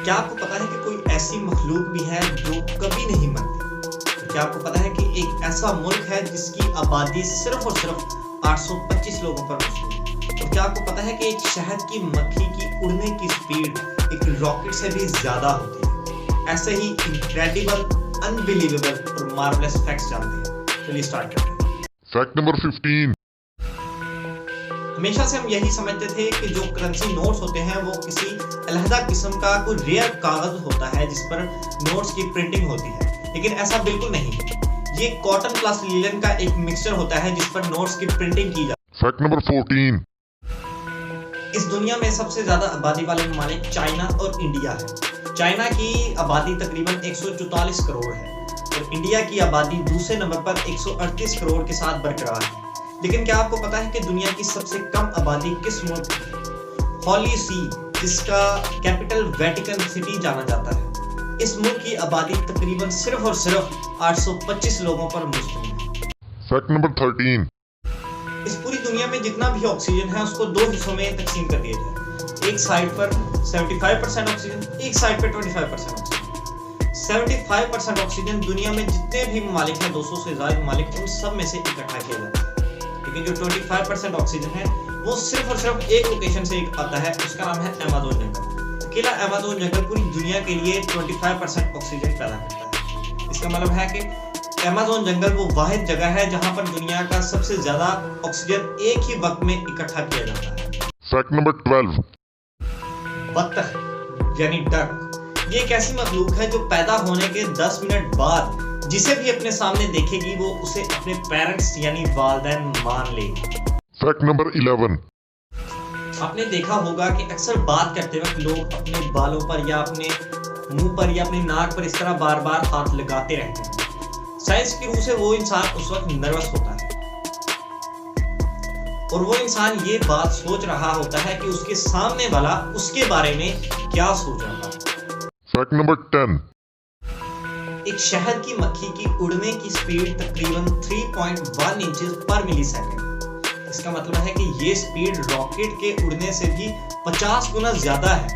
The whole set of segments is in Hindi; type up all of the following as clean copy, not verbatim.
क्या आपको पता है कि कोई ऐसी मखलूक भी है जो कभी नहीं मरती? क्या आपको पता है कि एक ऐसा मुल्क है जिसकी आबादी सिर्फ और सिर्फ 825 लोगों पर मुश्तमिल है? और क्या आपको पता है कि एक शहद की मक्खी की उड़ने की स्पीड एक रॉकेट से भी ज्यादा होती है? ऐसे ही इनक्रेडिबल, अनबिलीवेबल और मार्वलेस फैक्ट्स जानते हैं। चलिए स्टार्ट करते हैं। Fact number 15। हमेशा से हम यही समझते थे कि जो करेंसी नोट्स होते हैं वो किसी अलहदा किस्म का कोई रेयर कागज होता है जिस पर नोट्स की प्रिंटिंग होती है, लेकिन ऐसा बिल्कुल नहीं है। ये कॉटन प्लस लिनन का एक मिक्सचर होता है जिस पर नोट्स की प्रिंटिंग की जाती है। Fact number 14। इस दुनिया में सबसे ज्यादा आबादी वाले ममालिक चाइना और इंडिया है। चाइना की आबादी तकरीबन 144 करोड़ है और इंडिया की आबादी दूसरे नंबर पर 138 करोड़ के साथ बरकरार है। लेकिन क्या आपको पता है कि दुनिया की सबसे कम आबादी किस मुल्क की? हॉली सी, जिसका कैपिटल वेटिकन सिटी जाना जाता है। इस मुल्क की आबादी तकरीबन सिर्फ और सिर्फ 825 लोगों पर मुश्तमिल है। Fact number 13। इस पूरी दुनिया में जितना भी ऑक्सीजन है उसको दो हिस्सों में तकसीम कर दिया जाए। एक साइड पर 75% ऑक्सीजन, एक साइड पर 25% ऑक्सीजन। 75% ऑक्सीजन दुनिया में जितने भी ममालिक हैं, 200 से ज्यादा ममालिक, उन सब में से इकट्ठा किया जाता है। लेकिन जो 25% ऑक्सीजन है वो सिर्फ और सिर्फ एक लोकेशन से आता है, उसका नाम है अमेज़न जंगल। अकेला अमेज़न जंगल पूरी दुनिया के लिए 25% ऑक्सीजन पैदा करता है। इसका मतलब है कि अमेज़न जंगल वो वाहिद जगह है जहां पर दुनिया का सबसे ज्यादा ऑक्सीजन एक ही वक्त में इकट्ठा किया जाता है। Fact number 12। बत्तख यानी डक, ये एक ऐसी मखलूक है जो पैदा होने के 10 मिनट बाद जिसे भी अपने सामने देखेगी वो उसे अपने पेरेंट्स यानी वालिदैन मान लेगी। Fact number 11। आपने देखा होगा कि अक्सर बात करते वक्त लोग अपने बालों पर या अपने मुंह पर या अपनी नाक पर इस तरह बार बार हाथ लगाते रहते हैं। साइंस की रूह से वो इंसान उस वक्त नर्वस होता है और वो इंसान ये बात सोच रहा होता है कि उसके सामने वाला उसके बारे में क्या सोच रहा है। Fact number 10। एक शहद की मक्खी की उड़ने की स्पीड तकरीबन 3.1 इंचेस पर मिलीसेकंड। इसका मतलब है कि ये स्पीड रॉकेट के उड़ने से भी 50 गुना ज्यादा है।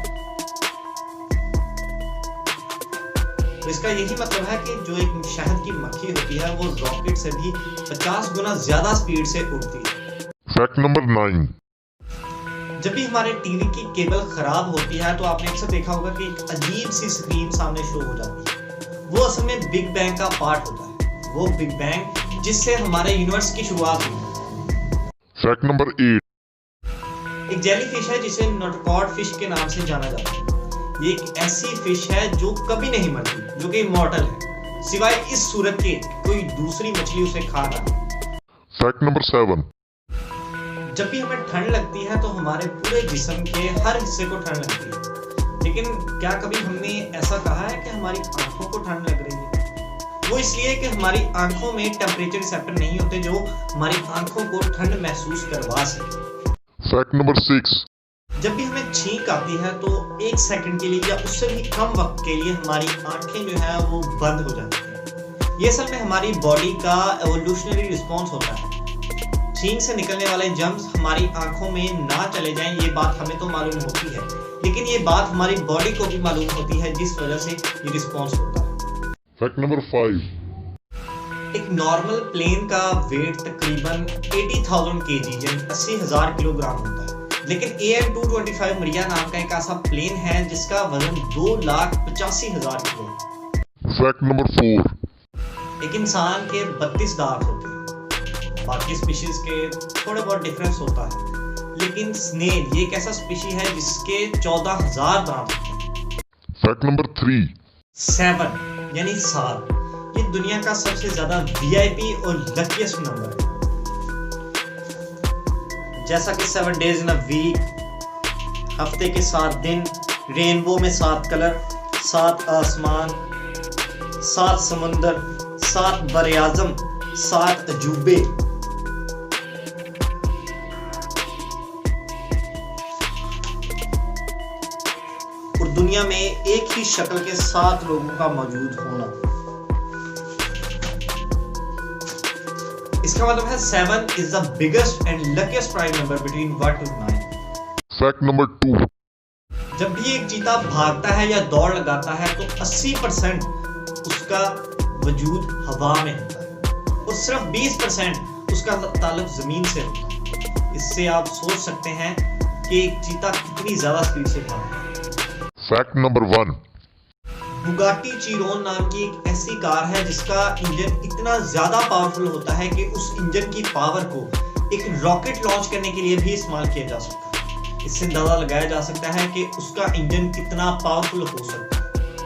तो इसका यही मतलब है कि जो एक शहद की मक्खी होती है वो रॉकेट से भी 50 गुना ज्यादा स्पीड से उड़ती है। Fact number 9। जब भी हमारे टीवी की केबल खराब होती है तो आपने अक्सर देखा होगा कि एक अजीब सी स्क्रीन सामने शो हो जाती है। वो असल में बिग बैंग का पार्ट होता है। वो बिग बैंग जिससे हमारे यूनिवर्स की शुरुआत हुई। Fact number 8। एक जेलीफिश है जिसे नोटोकॉर्ड फिश के नाम से जाना जाता है। ये एक ऐसी फिश है जो कभी नहीं मरती, जो कि इमॉर्टल है, सिवाय इस सूरत के कोई दूसरी मछली उसे खा ना ले। Fact number 7। जब भी हमें ठंड लगती है तो हमारे पूरे जिस्म के हर हिस्से को ठंड लगती है, लेकिन क्या कभी हमने ऐसा कहा है कि हमारी आंखों को ठंड लग रही है? वो इसलिए कि हमारी आंखों में टेम्परेचर रिसेप्टर नहीं होते जो हमारी आंखों को ठंड महसूस करवा सके। Fact number 6। जब भी हमें छींक आती है तो 1 सेकंड के लिए या उससे भी कम वक्त के लिए हमारी आंखें जो है वो बंद हो जाती है। ये असल में हमारी बॉडी का एवोल्यूशनरी रिस्पॉन्स होता है। छींक से निकलने वाले जर्म्स हमारी आंखों में ना चले जाएं, ये बात हमें तो मालूम होती है, लेकिन ये बात हमारी बॉडी को भी मालूम होती है जिस वजह से ये रिस्पॉन्स होता है। Fact number 5। एक नॉर्मल प्लेन का वेट तकरीबन 80,000 kg यानी 80,000 किलोग्राम होता है, लेकिन AN225 मरिया नाम का एक ऐसा प्लेन है जिसका वजन 2,85,000 किलो है। Fact number 4। एक इंसान के 32 दांत होते हैं। बाकी स्पीशीज के थोड़े बहुत डिफरेंस होता है, लेकिन स्नेल ये एक ऐसा स्पीशी है जिसके 14,000 दांत होते हैं। Fact number 3। 7 यानी 7 ये दुनिया का सबसे ज्यादा VIP और लकीएस्ट नंबर है। जैसा कि 7 डेज इन अ वीक, हफ्ते के 7 दिन, रेनबो में 7 कलर, 7 आसमान, 7 समुंदर, 7 बरे-आज़म, 7 अजूबे। और दुनिया में एक ही शक्ल के 7 लोगों का मौजूद होना। इसका मतलब है 7 is the biggest and luckiest prime number between 1 to 9। Fact number 2। जब भी एक चीता भागता है या दौड़ लगाता है तो 80% उसका वजूद हवा में होता है और सिर्फ 20% उसका ताल्लुक जमीन से होता है। इससे आप सोच सकते हैं कि एक चीता कितनी ज्यादा स्पीड से भागता है। फैक्ट नंबर 1, बुगाटी चिरोन नाम की एक ऐसी कार है जिसका इंजन इतना ज्यादा पावरफुल होता है कि उस इंजन की पावर को एक रॉकेट लॉन्च करने के लिए भी इस्तेमाल किया जा सकता है। इससे अंदाजा लगाया जा सकता है कि उसका इंजन कितना पावरफुल हो सकता है।